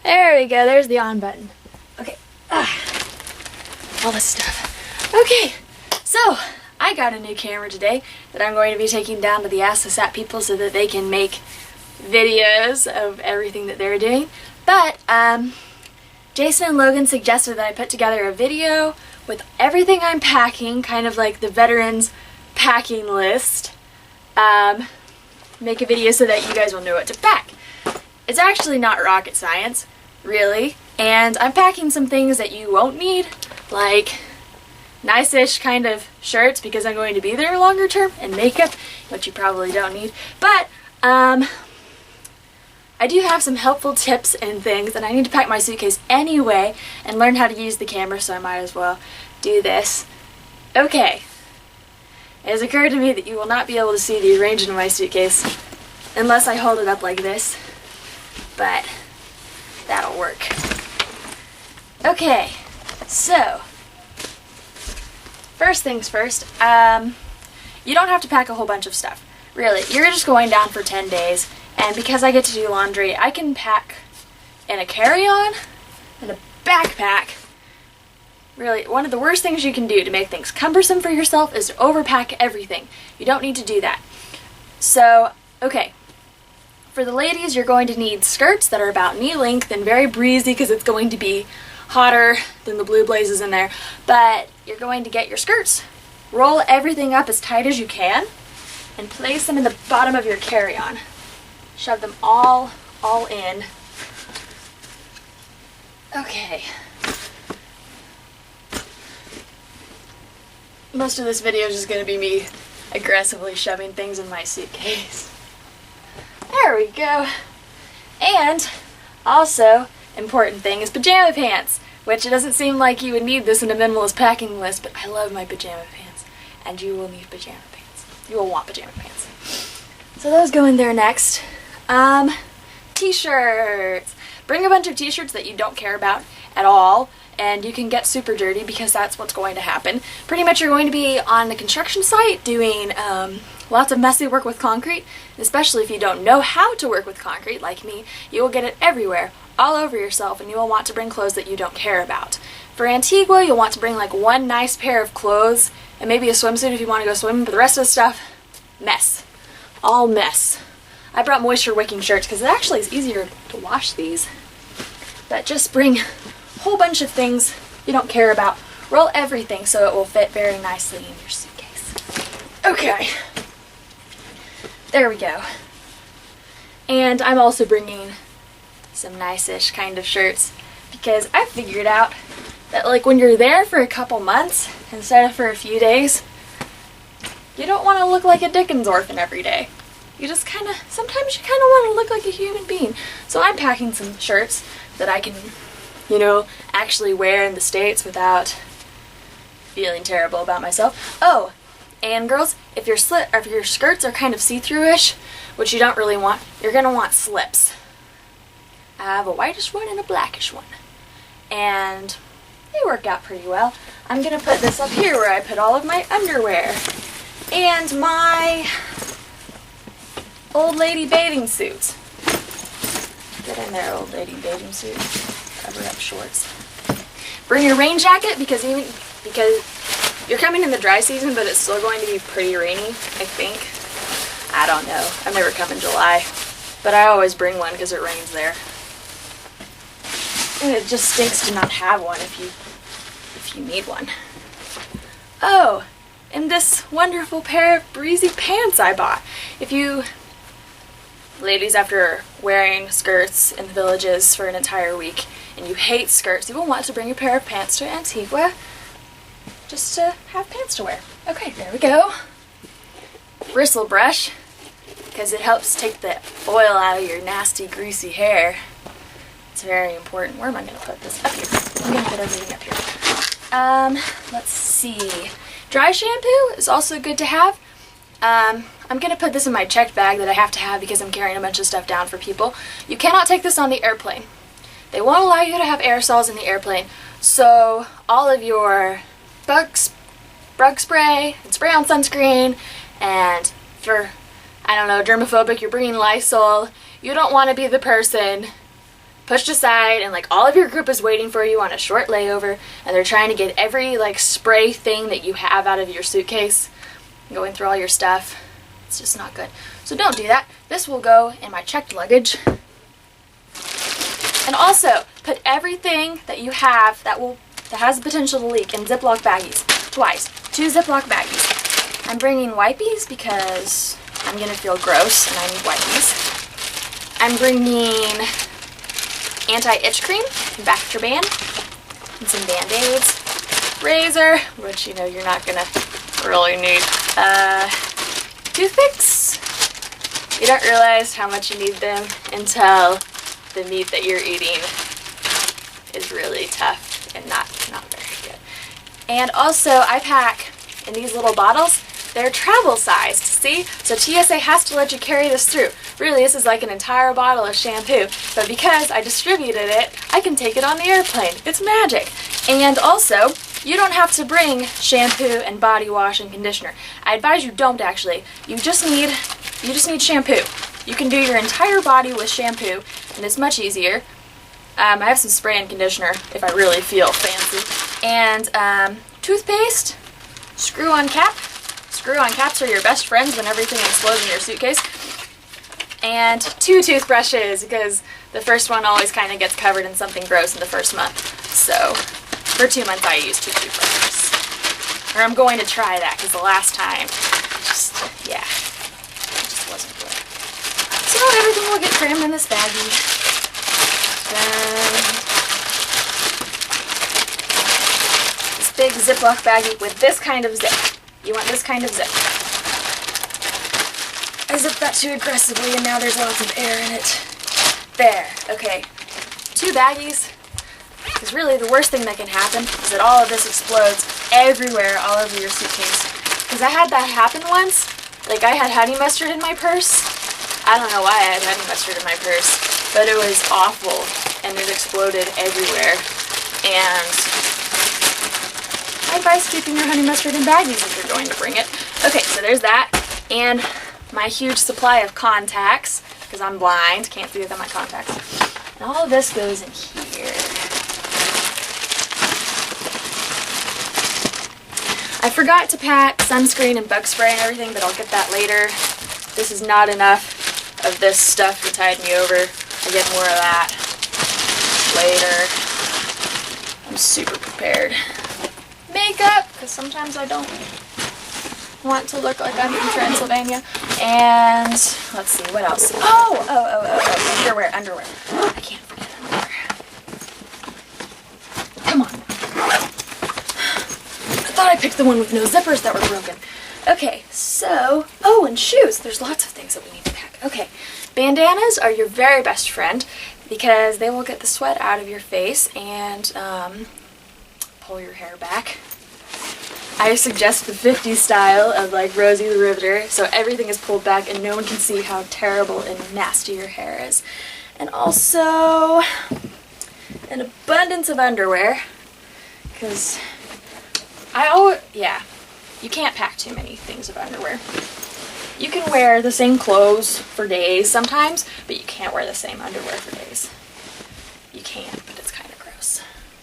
There we go, there's the on button. Okay, all this stuff. Okay, so I got a new camera today that I'm going to be taking down to the Ask the Sat people so that they can make videos of everything that they're doing. But Jason and Logan suggested that I put together a video with everything I'm packing, kind of like the veterans packing list. Make a video so that you guys will know what to pack. It's actually not rocket science, really, and I'm packing some things that you won't need, like nice-ish kind of shirts because I'm going to be there longer term, and makeup, which you probably don't need. But I do have some helpful tips and things, and I need to pack my suitcase anyway and learn how to use the camera, so I might as well do this. Okay. It has occurred to me that you will not be able to see the arrangement of my suitcase unless I hold it up like this, but that'll work. Okay, so first things first, you don't have to pack a whole bunch of stuff. Really, you're just going down for 10 days, and because I get to do laundry, I can pack in a carry-on and a backpack. Really, one of the worst things you can do to make things cumbersome for yourself is to overpack everything. You don't need to do that. So, okay. For the ladies, you're going to need skirts that are about knee length and very breezy because it's going to be hotter than the blue blazes in there. But you're going to get your skirts, roll everything up as tight as you can, and place them in the bottom of your carry-on. Shove them all in. Okay. Most of this video is just going to be me aggressively shoving things in my suitcase. There we go. And also, important thing is pajama pants, which it doesn't seem like you would need this in a minimalist packing list, but I love my pajama pants, and you will need pajama pants. You will want pajama pants. So those go in there next. T-shirts. Bring a bunch of t-shirts that you don't care about at all, and you can get super dirty because that's what's going to happen. Pretty much you're going to be on the construction site doing lots of messy work with concrete, especially if you don't know how to work with concrete like me. You will get it everywhere, all over yourself, and you will want to bring clothes that you don't care about. For Antigua, you'll want to bring like one nice pair of clothes and maybe a swimsuit if you want to go swimming, but the rest of the stuff, mess. All mess. I brought moisture wicking shirts because it actually is easier to wash these. But just bring whole bunch of things you don't care about. Roll everything so it will fit very nicely in your suitcase. Okay. There we go. And I'm also bringing some nice-ish kind of shirts because I figured out that like when you're there for a couple months instead of for a few days, you don't want to look like a Dickens orphan every day. You just sometimes you kind of want to look like a human being. So I'm packing some shirts that I can, actually wear in the States without feeling terrible about myself. Oh, and girls, if your skirts are kind of see-through-ish, which you don't really want, you're going to want slips. I have a whitish one and a blackish one. And they work out pretty well. I'm going to put this up here where I put all of my underwear. And my old lady bathing suit. Get in there, old lady bathing suit. Cover up shorts. Bring your rain jacket because you're coming in the dry season, but it's still going to be pretty rainy, I think. I don't know. I've never come in July, but I always bring one because it rains there. And it just stinks to not have one if you need one. Oh, and this wonderful pair of breezy pants I bought. If you ladies, after wearing skirts in the villages for an entire week and you hate skirts, you will want to bring a pair of pants to Antigua just to have pants to wear. Okay, there we go. Bristle brush, because it helps take the oil out of your nasty, greasy hair. It's very important. Where am I going to put this? Up here. I'm going to put everything up here. Let's see. Dry shampoo is also good to have. I'm going to put this in my checked bag that I have to have because I'm carrying a bunch of stuff down for people. You cannot take this on the airplane. They won't allow you to have aerosols in the airplane. So all of your bug spray and spray on sunscreen, and for, I don't know, germophobic, you're bringing Lysol. You don't want to be the person pushed aside, and like all of your group is waiting for you on a short layover, and they're trying to get every like spray thing that you have out of your suitcase, going through all your stuff. It's just not good. So don't do that. This will go in my checked luggage. And also, put everything that you have that has the potential to leak in Ziploc baggies. Twice. 2 Ziploc baggies. I'm bringing wipes because I'm going to feel gross and I need wipes. I'm bringing anti-itch cream and Bactroban and some Band-Aids. Razor, which you know you're not going to really need. Toothpicks. You don't realize how much you need them until the meat that you're eating is really tough and not very good. And also I pack in these little bottles. They're travel sized, see? So TSA has to let you carry this through. Really, this is like an entire bottle of shampoo, but because I distributed it, I can take it on the airplane. It's magic. And also, you don't have to bring shampoo and body wash and conditioner. I advise you don't actually. You just need shampoo. You can do your entire body with shampoo, and it's much easier. I have some spray and conditioner if I really feel fancy. And toothpaste, screw-on cap. Screw-on caps are your best friends when everything explodes in your suitcase. And 2 toothbrushes, because the first one always kind of gets covered in something gross in the first month. So for 2 months I use 2 toothbrushes. Or I'm going to try that, because the last time, it just wasn't good. So everything will get crammed in this baggie. Then this big Ziploc baggie with this kind of zip. You want this kind of zip. I zipped that too aggressively and now there's lots of air in it. There. Okay. 2 baggies. Because really the worst thing that can happen is that all of this explodes everywhere, all over your suitcase. Because I had that happen once. Like I had honey mustard in my purse. I don't know why I had honey mustard in my purse, but it was awful and it exploded everywhere. And I advise keeping your honey mustard in baggies if you're going to bring it. Okay, so there's that. And my huge supply of contacts, because I'm blind, can't see without my contacts. And all of this goes in here. I forgot to pack sunscreen and bug spray and everything, but I'll get that later. This is not enough of this stuff to tide me over. I get more of that later. I'm super prepared. Makeup, because sometimes I don't want to look like I'm from Transylvania. And let's see, what else? Oh, underwear. I can't forget underwear. Come on. I thought I picked the one with no zippers that were broken. Okay, so, and shoes. There's lots of things that we need to pack. Okay, bandanas are your very best friend because they will get the sweat out of your face and pull your hair back. I suggest the 50s style of like Rosie the Riveter, so everything is pulled back and no one can see how terrible and nasty your hair is. And also an abundance of underwear, because you can't pack too many things of underwear. You can wear the same clothes for days sometimes, but you can't wear the same underwear for days. You can, but it's kind of gross.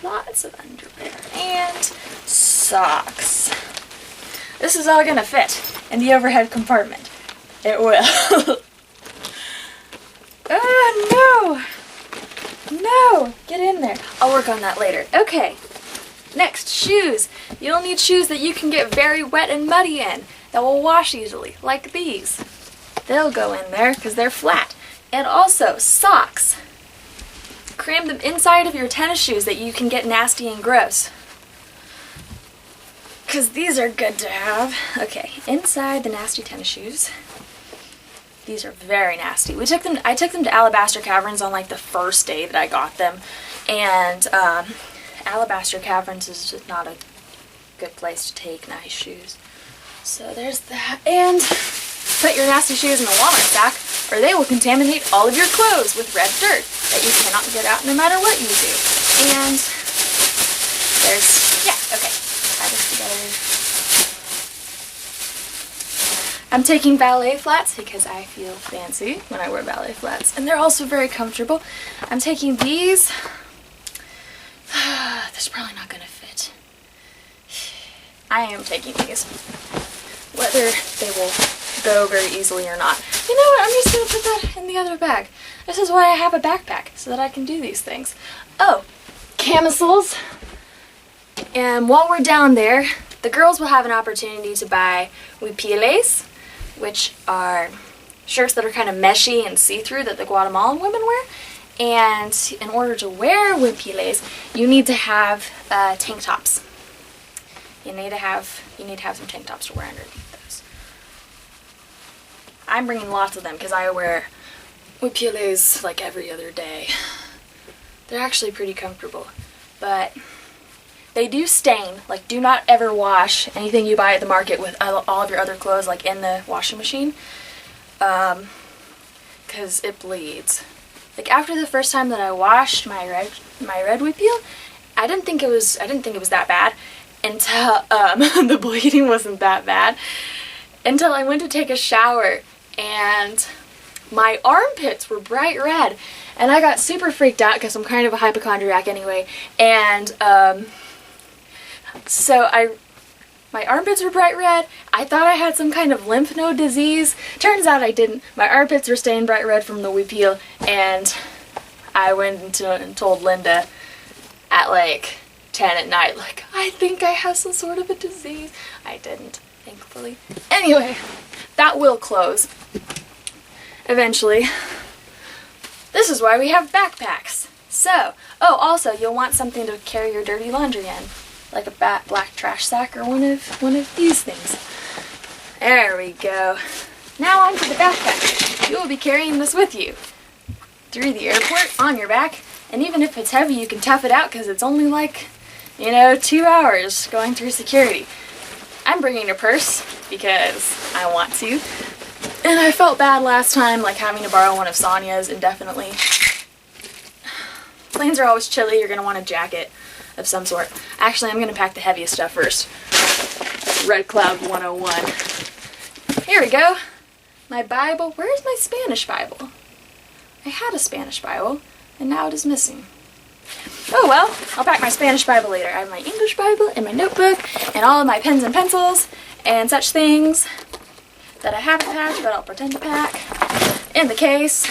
Lots of underwear and socks. This is all gonna fit in the overhead compartment. It will. Oh no! No! Get in there. I'll work on that later. Okay. Next, shoes. You'll need shoes that you can get very wet and muddy in, that will wash easily, like these. They'll go in there because they're flat. And also, socks. Cram them inside of your tennis shoes that you can get nasty and gross. Because these are good to have. Okay, inside the nasty tennis shoes. These are very nasty. I took them to Alabaster Caverns on like the first day that I got them. And Alabaster Caverns is just not a good place to take nice shoes. So there's that. And put your nasty shoes in a Walmart sack or they will contaminate all of your clothes with red dirt that you cannot get out no matter what you do. And okay. Tie this together. I'm taking ballet flats because I feel fancy when I wear ballet flats, and they're also very comfortable. I'm taking these. This is probably not gonna fit. I am taking these, whether they will go very easily or not. You know what, I'm just gonna put that in the other bag. This is why I have a backpack, so that I can do these things. Oh, camisoles. And while we're down there, the girls will have an opportunity to buy huipiles, which are shirts that are kind of meshy and see-through that the Guatemalan women wear. And in order to wear huipiles, you need to have tank tops. You need to have some tank tops to wear underneath those. I'm bringing lots of them because I wear huipiles like every other day. They're actually pretty comfortable, but they do stain. Like, do not ever wash anything you buy at the market with all of your other clothes like in the washing machine, because it bleeds. Like, after the first time that I washed my red huipil, I didn't think it was that bad until the bleeding wasn't that bad until I went to take a shower and my armpits were bright red, and I got super freaked out because I'm kind of a hypochondriac anyway, and so my armpits were bright red. I thought I had some kind of lymph node disease. Turns out I didn't. My armpits were stained bright red from the huipil, and I went and told Linda at like 10 at night, like, I think I have some sort of a disease. I didn't, thankfully. Anyway, that will close eventually. This is why we have backpacks. So, oh, also, you'll want something to carry your dirty laundry in, like a black trash sack or one of these things. There we go. Now onto the backpack. You will be carrying this with you through the airport on your back, and even if it's heavy, you can tough it out because it's only like, 2 hours going through security. I'm bringing a purse because I want to, and I felt bad last time, like having to borrow one of Sonia's indefinitely. Planes are always chilly. You're going to want a jacket of some sort. Actually, I'm going to pack the heaviest stuff first. Red Cloud 101. Here we go. My Bible. Where is my Spanish Bible? I had a Spanish Bible, and now it is missing. Oh well, I'll pack my Spanish Bible later. I have my English Bible and my notebook and all of my pens and pencils and such things that I haven't packed, but I'll pretend to pack in the case,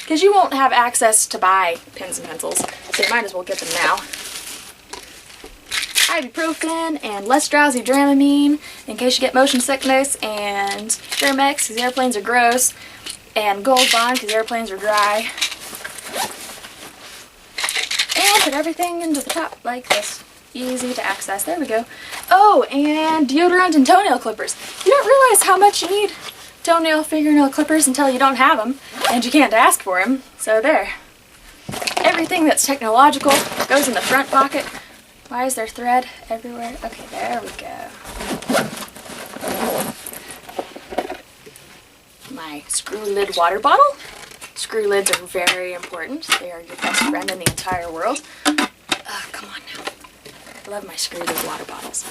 because you won't have access to buy pens and pencils, so you might as well get them now. Ibuprofen and less drowsy Dramamine in case you get motion sickness, and Dermex because airplanes are gross, and Gold Bond because airplanes are dry. And put everything into the top like this. Easy to access. There we go. Oh, and deodorant and toenail clippers. You don't realize how much you need fingernail clippers until you don't have them, and you can't ask for them. So there. Everything that's technological goes in the front pocket. Why is there thread everywhere? Okay, there we go. My screw lid water bottle. Screw lids are very important. They are your best friend in the entire world. Come on now. I love my screw lid water bottles.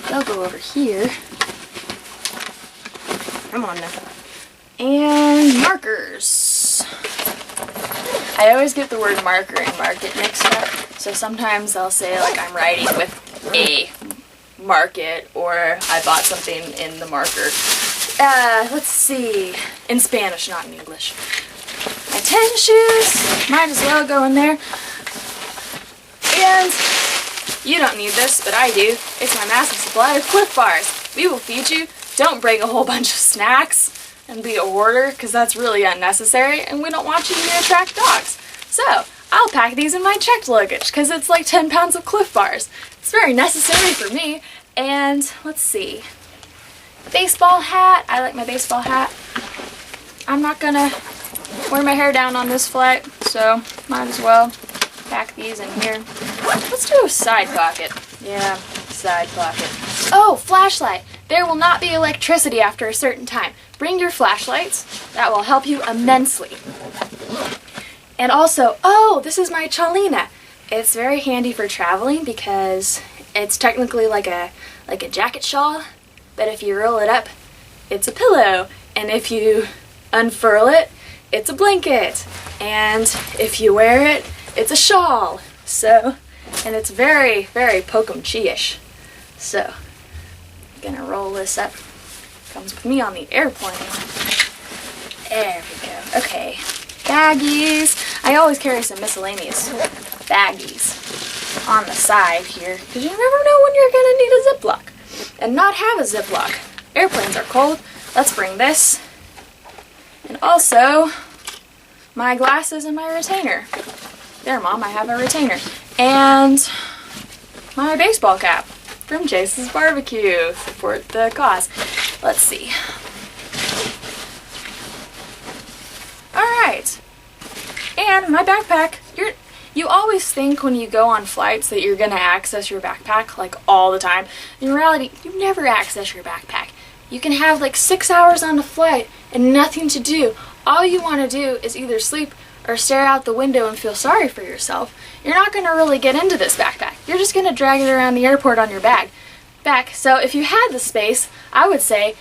They'll go over here. Come on now. And markers. I always get the word marker and market mixed up, so sometimes I'll say like I'm writing with a market, or I bought something in the marker. Let's see. In Spanish, not in English. My tennis shoes, might as well go in there. And you don't need this, but I do. It's my massive supply of Cliff Bars. We will feed you. Don't bring a whole bunch of snacks and be a hoarder, because that's really unnecessary, and we don't want you to attract dogs. So, I'll pack these in my checked luggage, because it's like 10 pounds of Cliff Bars. It's very necessary for me. And, let's see. Baseball hat. I like my baseball hat. I'm not gonna wear my hair down on this flight, so might as well pack these in here. Let's do a side pocket. Yeah, side pocket. Oh, flashlight. There will not be electricity after a certain time. Bring your flashlights. That will help you immensely. And also, oh, this is my chalina. It's very handy for traveling because it's technically like a jacket shawl, but if you roll it up, it's a pillow. And if you unfurl it, it's a blanket. And if you wear it, it's a shawl. So, and it's very, very Pokem-chi-ish. So, I'm gonna roll this up. Comes with me on the airplane. There we go. Okay. Baggies. I always carry some miscellaneous baggies on the side here, because you never know when you're gonna need a Ziploc and not have a Ziploc. Airplanes are cold. Let's bring this. And also, my glasses and my retainer. There, Mom, I have a retainer. And my baseball cap from Jace's Barbecue. Support the cause. Let's see. Alright. And my backpack. You always think when you go on flights that you're going to access your backpack like all the time. In reality, you never access your backpack. You can have like 6 hours on a flight and nothing to do. All you want to do is either sleep or stare out the window and feel sorry for yourself. You're not going to really get into this backpack. You're just going to drag it around the airport on your back. So if you had the space, I would say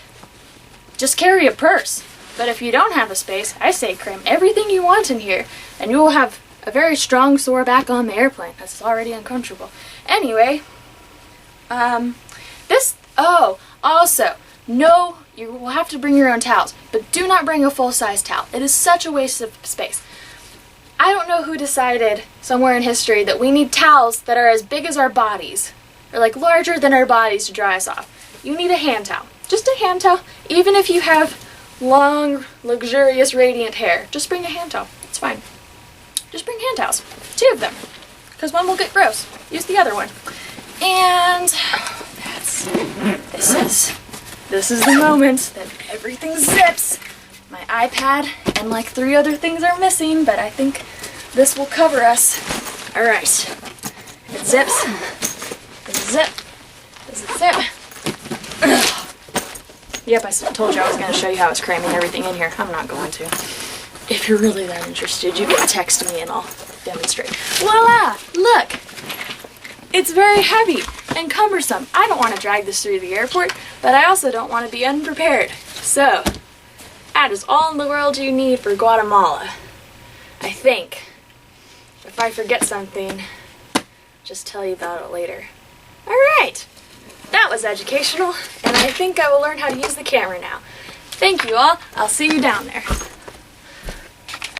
just carry a purse. But if you don't have the space, I say cram everything you want in here and you will have a very strong sore back on the airplane. That's already uncomfortable. Anyway, also, no, you will have to bring your own towels, but do not bring a full-size towel. It is such a waste of space. I don't know who decided somewhere in history that we need towels that are as big as our bodies, or like larger than our bodies to dry us off. You need a hand towel. Just a hand towel. Even if you have long, luxurious, radiant hair, just bring a hand towel. It's fine. Just bring hand towels. 2 of them. Because one will get gross. Use the other one. And this is the moment that everything zips. My iPad and like 3 other things are missing, but I think this will cover us. Alright. It zips. Does it zip? Does it zip? Ugh. Yep, I told you I was going to show you how I was cramming everything in here. I'm not going to. If you're really that interested, you can text me and I'll demonstrate. Voila! Look! It's very heavy and cumbersome. I don't want to drag this through the airport, but I also don't want to be unprepared. So, that is all in the world you need for Guatemala. I think. If I forget something, just tell you about it later. Alright! That was educational, and I think I will learn how to use the camera now. Thank you all. I'll see you down there.